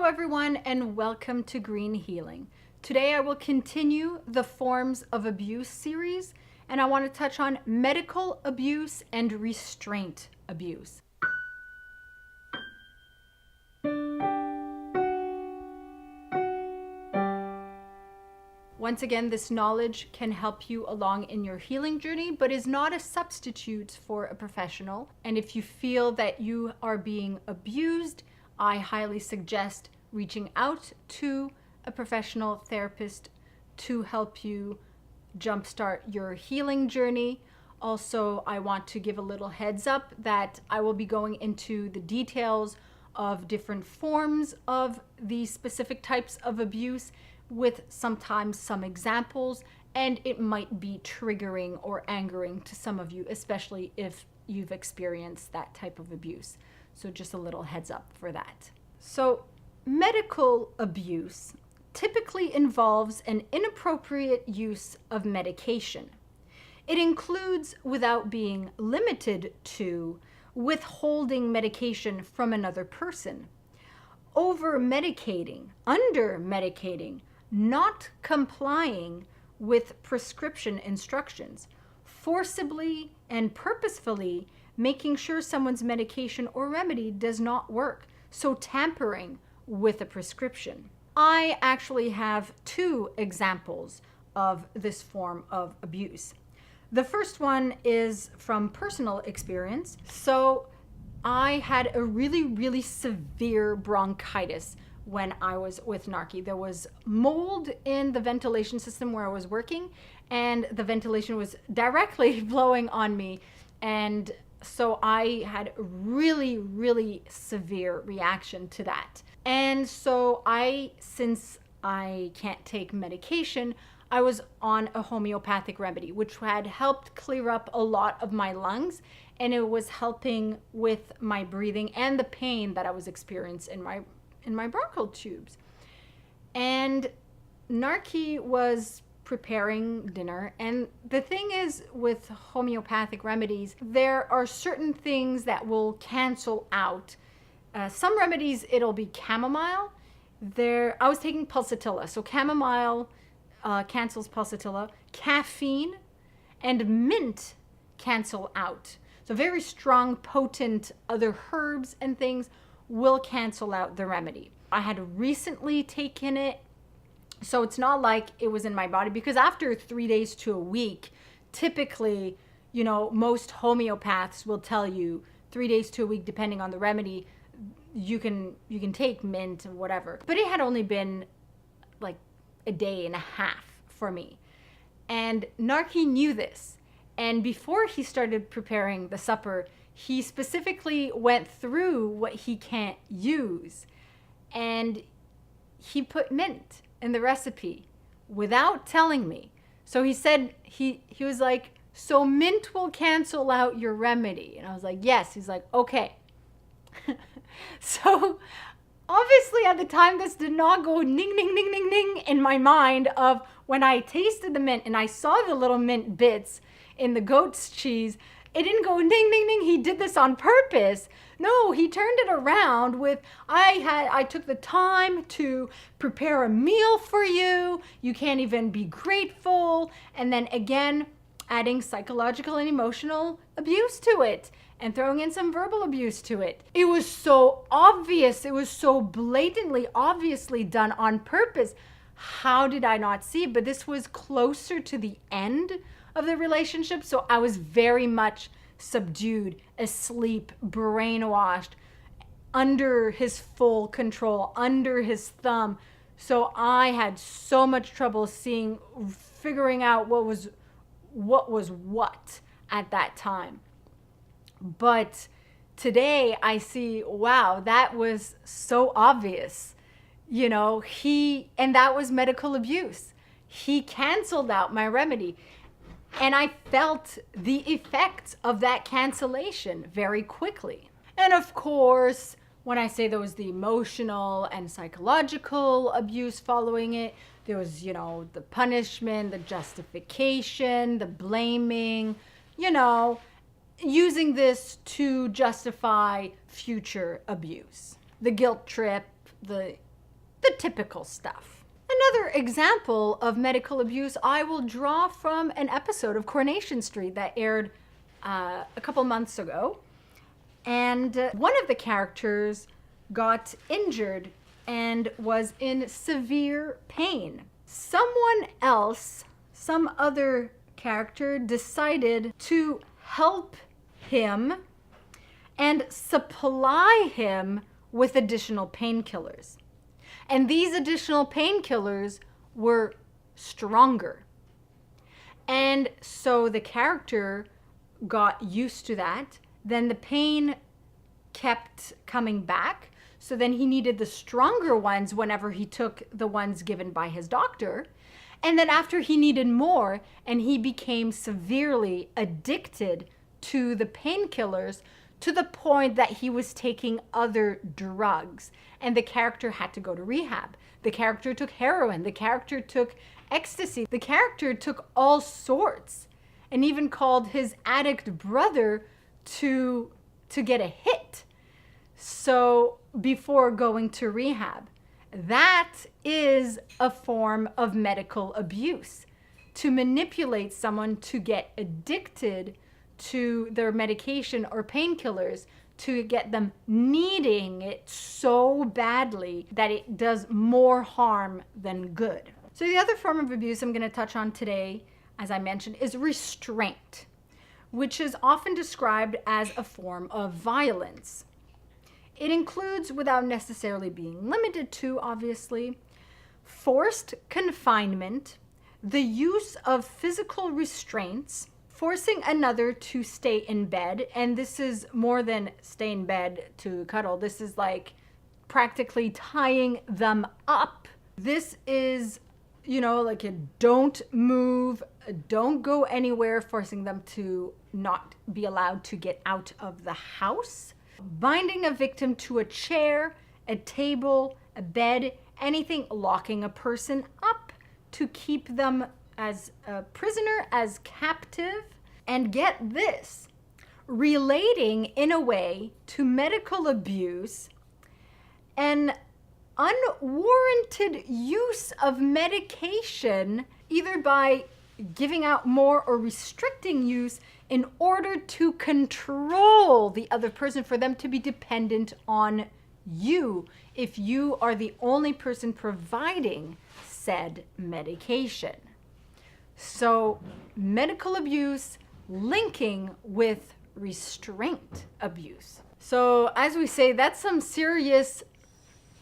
everyone, and welcome to Green Healing. Today I will continue the Forms of Abuse series, and I want to touch on medical abuse and restraint abuse. Once again, this knowledge can help you along in your healing journey, but is not a substitute for a professional. And if you feel that you are being abused, I highly suggest reaching out to a professional therapist to help you jumpstart your healing journey. Also, I want to give a little heads up that I will be going into the details of different forms of these specific types of abuse with sometimes some examples, and it might be triggering or angering to some of you, especially if you've experienced that type of abuse. So just a little heads up for that. So medical abuse typically involves an inappropriate use of medication. It includes, without being limited to, withholding medication from another person, over-medicating, under-medicating, not complying with prescription instructions, forcibly and purposefully making sure someone's medication or remedy does not work, so tampering with a prescription. I actually have two examples of this form of abuse. The first one is from personal experience. So I had a really severe bronchitis when I was with NARCI. There was mold in the ventilation system where I was working, and the ventilation was directly blowing on me. And so I had a really severe reaction to that. And so since I can't take medication, I was on a homeopathic remedy, which had helped clear up a lot of my lungs, and it was helping with my breathing and the pain that I was experiencing in my bronchial tubes. And NARCI was preparing dinner, and the thing is with homeopathic remedies, there are certain things that will cancel out. Some remedies, it'll be chamomile. I was taking pulsatilla, so chamomile cancels pulsatilla. Caffeine and mint cancel out. So very strong, potent other herbs and things will cancel out the remedy. I had recently taken it, so it's not like it was in my body, because after 3 days to a week, typically, most homeopaths will tell you 3 days to a week, depending on the remedy, you can take mint or whatever. But it had only been like a day and a half for me. And NARCI knew this. And before he started preparing the supper, he specifically went through what he can't use. And he put mint in the recipe without telling me. So he said, he was like, so mint will cancel out your remedy. And I was like, yes. He's like, okay. So obviously at the time, this did not go ning, ning, ning, ning, ning in my mind of when I tasted the mint and I saw the little mint bits in the goat's cheese. It didn't go ding, ding, ding. He did this on purpose. No, he turned it around with, I took the time to prepare a meal for you. You can't even be grateful. And then again, adding psychological and emotional abuse to it and throwing in some verbal abuse to it. It was so obvious. It was so blatantly, obviously done on purpose. How did I not see it? But this was closer to the end of the relationship, so I was very much subdued, asleep, brainwashed, under his full control, under his thumb. So I had so much trouble figuring out what was what at that time. But today I see, wow, that was so obvious. And that was medical abuse. He canceled out my remedy. And I felt the effects of that cancellation very quickly. And of course, when I say there was the emotional and psychological abuse following it, there was, the punishment, the justification, the blaming, using this to justify future abuse. The guilt trip, the the typical stuff. Another example of medical abuse I will draw from an episode of Coronation Street that aired a couple months ago. And one of the characters got injured and was in severe pain. Someone else, some other character, decided to help him and supply him with additional painkillers. And these additional painkillers were stronger. And so the character got used to that. Then the pain kept coming back. So then he needed the stronger ones whenever he took the ones given by his doctor. And then after he needed more, and he became severely addicted to the painkillers to the point that he was taking other drugs. And the character had to go to rehab. The character took heroin. The character took ecstasy. The character took all sorts and even called his addict brother to get a hit. So before going to rehab, that is a form of medical abuse. To manipulate someone to get addicted to their medication or painkillers, to get them needing it so badly that it does more harm than good. So the other form of abuse I'm going to touch on today, as I mentioned, is restraint, which is often described as a form of violence. It includes, without necessarily being limited to, obviously, forced confinement, the use of physical restraints, forcing another to stay in bed. And this is more than stay in bed to cuddle. This is like practically tying them up. This is, like a don't move, don't go anywhere, forcing them to not be allowed to get out of the house. Binding a victim to a chair, a table, a bed, anything, locking a person up to keep them as a prisoner, as captive. And get this, relating in a way to medical abuse, an unwarranted use of medication, either by giving out more or restricting use in order to control the other person, for them to be dependent on you if you are the only person providing said medication. So medical abuse linking with restraint abuse. So as we say, that's some serious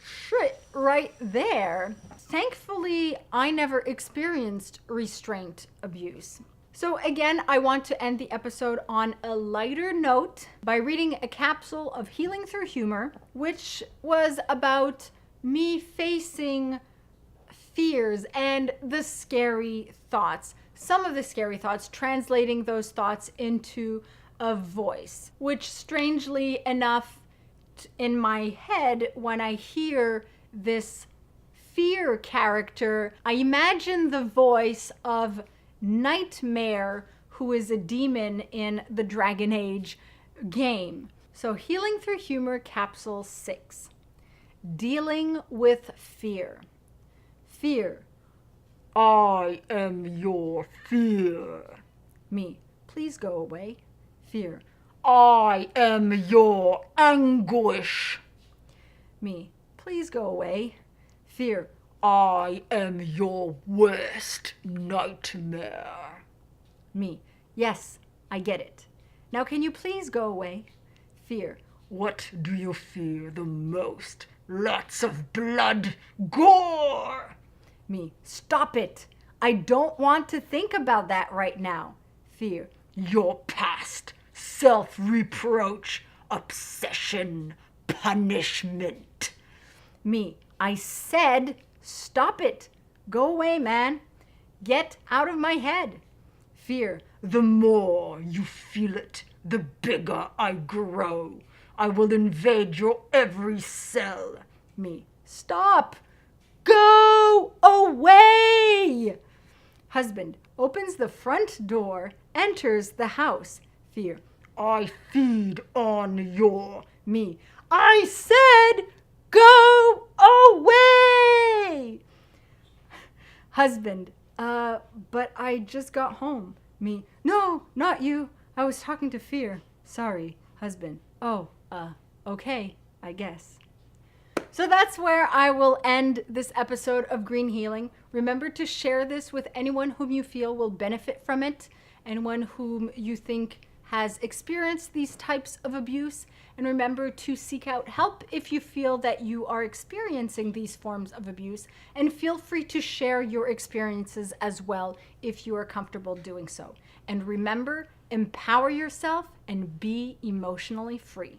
shit right there. Thankfully, I never experienced restraint abuse. So again, I want to end the episode on a lighter note by reading a capsule of Healing Through Humor, which was about me facing fears and the scary thoughts. Some of the scary thoughts, translating those thoughts into a voice, which strangely enough, in my head, when I hear this fear character, I imagine the voice of Nightmare, who is a demon in the Dragon Age game. So Healing Through Humor, Capsule 6. Dealing with fear. Fear. I am your fear. Me. Please go away. Fear. I am your anguish. Me. Please go away. Fear. I am your worst nightmare. Me. Yes, I get it. Now can you please go away? Fear. What do you fear the most? Lots of blood, gore. Me. Stop it. I don't want to think about that right now. Fear. Your past, self-reproach, obsession, punishment. Me. I said, stop it. Go away, man. Get out of my head. Fear. The more you feel it, the bigger I grow. I will invade your every cell. Me. Stop. Go away. Husband opens the front door, enters the house. Fear. I feed on your. Me. I said, go away. Husband, but I just got home. Me, no, not you. I was talking to Fear. Sorry. Husband, oh, okay, I guess. So that's where I will end this episode of Green Healing. Remember to share this with anyone whom you feel will benefit from it, anyone whom you think has experienced these types of abuse. And remember to seek out help if you feel that you are experiencing these forms of abuse. And feel free to share your experiences as well if you are comfortable doing so. And remember, empower yourself and be emotionally free.